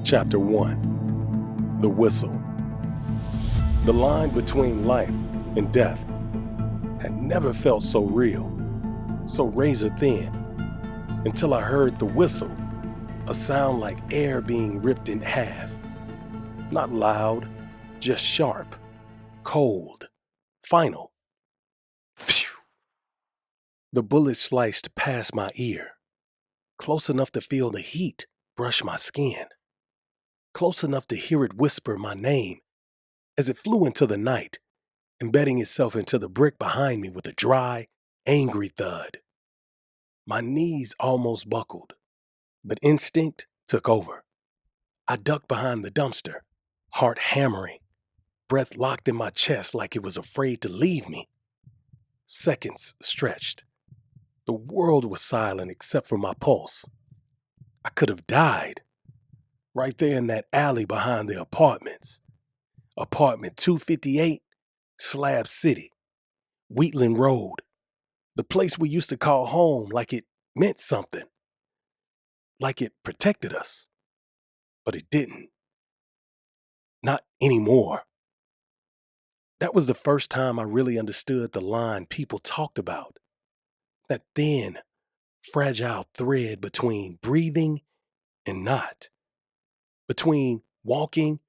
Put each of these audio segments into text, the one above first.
Chapter 1. The Whistle. The line between life and death had never felt so real, so razor thin, until I heard the whistle, a sound like air being ripped in half. Not loud, just sharp, cold, final. Phew! The bullet sliced past my ear, close enough to feel the heat brush my skin, close enough to hear it whisper my name as it flew into the night, embedding itself into the brick behind me with a dry, angry thud. My knees almost buckled, but instinct took over. I ducked behind the dumpster, heart hammering, breath locked in my chest like it was afraid to leave me. Seconds stretched. The world was silent except for my pulse. I could have died right there in that alley behind the apartments. Apartment 258, Slab City, Wheatland Road, the place we used to call home like it meant something, like it protected us. But it didn't. Not anymore. That was the first time I really understood the line people talked about. That thin, fragile thread between breathing and not. Between walking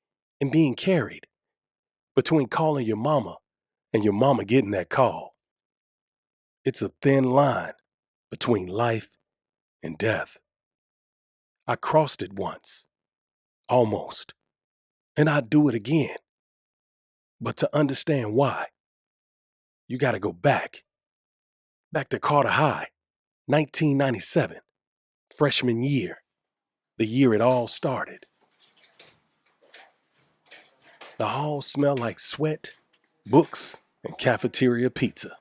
and being carried. Between calling your mama and your mama getting that call. It's a thin line between life and death. I crossed it once. Almost. And I'd do it again. But to understand why, you gotta go back. Back to Carter High, 1997, freshman year, the year it all started. The hall smelled like sweat, books, and cafeteria pizza.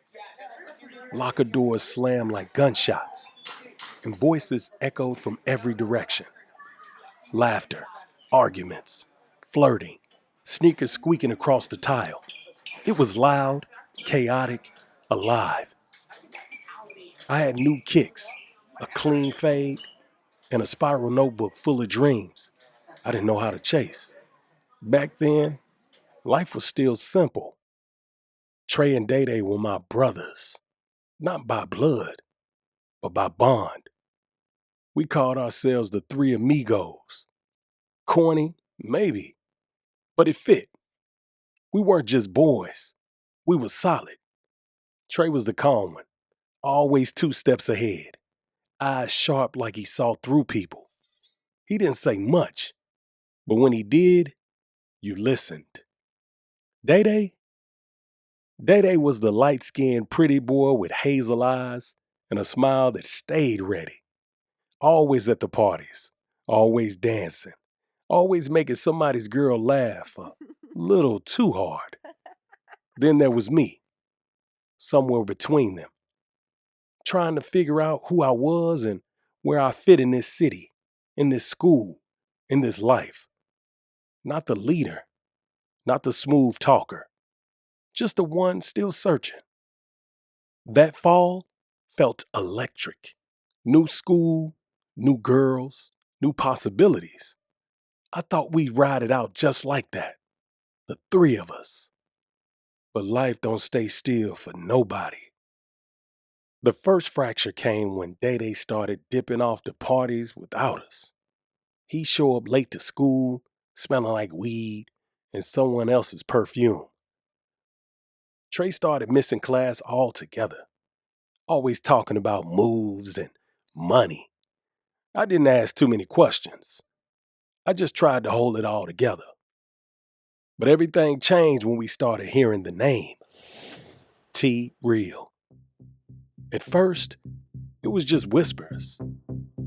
Locker doors slammed like gunshots, and voices echoed from every direction. Laughter, arguments, flirting, sneakers squeaking across the tile. It was loud, chaotic, alive. I had new kicks, a clean fade, and a spiral notebook full of dreams I didn't know how to chase. Back then, life was still simple. Trey and Dada were my brothers, not by blood, but by bond. We called ourselves the Three Amigos. Corny, maybe, but it fit. We weren't just boys. We were solid. Trey was the calm one, always 2 steps ahead, eyes sharp like he saw through people. He didn't say much, but when he did, you listened. Dada was the light-skinned pretty boy with hazel eyes and a smile that stayed ready. Always at the parties, always dancing, always making somebody's girl laugh a little too hard. Then there was me, somewhere between them, trying to figure out who I was and where I fit in this city, in this school, in this life. Not the leader, not the smooth talker, just the one still searching. That fall felt electric. New school, new girls, new possibilities. I thought we'd ride it out just like that, the 3 of us. But life don't stay still for nobody. The first fracture came when Dada started dipping off to parties without us. He'd show up late to school, smelling like weed and someone else's perfume. Trey started missing class altogether, always talking about moves and money. I didn't ask too many questions. I just tried to hold it all together. But everything changed when we started hearing the name, T-Real. At first, it was just whispers.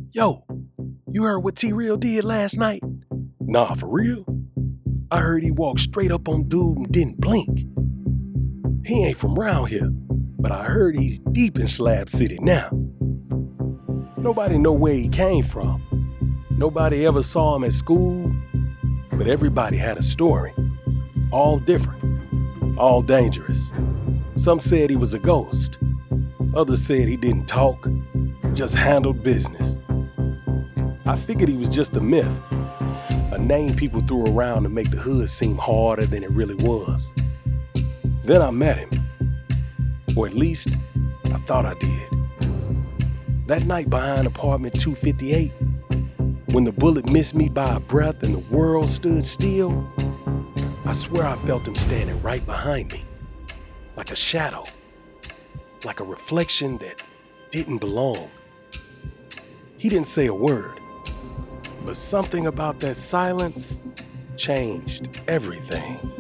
Yo, you heard what T-Real did last night? Nah, for real? I heard he walked straight up on dude and didn't blink. He ain't from round here, but I heard he's deep in Slab City now. Nobody know where he came from. Nobody ever saw him at school, but everybody had a story. All different, all dangerous. Some said he was a ghost. Others said he didn't talk, just handled business. I figured he was just a myth, a name people threw around to make the hood seem harder than it really was. Then I met him, or at least I thought I did. That night behind apartment 258, when the bullet missed me by a breath and the world stood still, I swear I felt him standing right behind me, like a shadow, like a reflection that didn't belong. He didn't say a word, but something about that silence changed everything.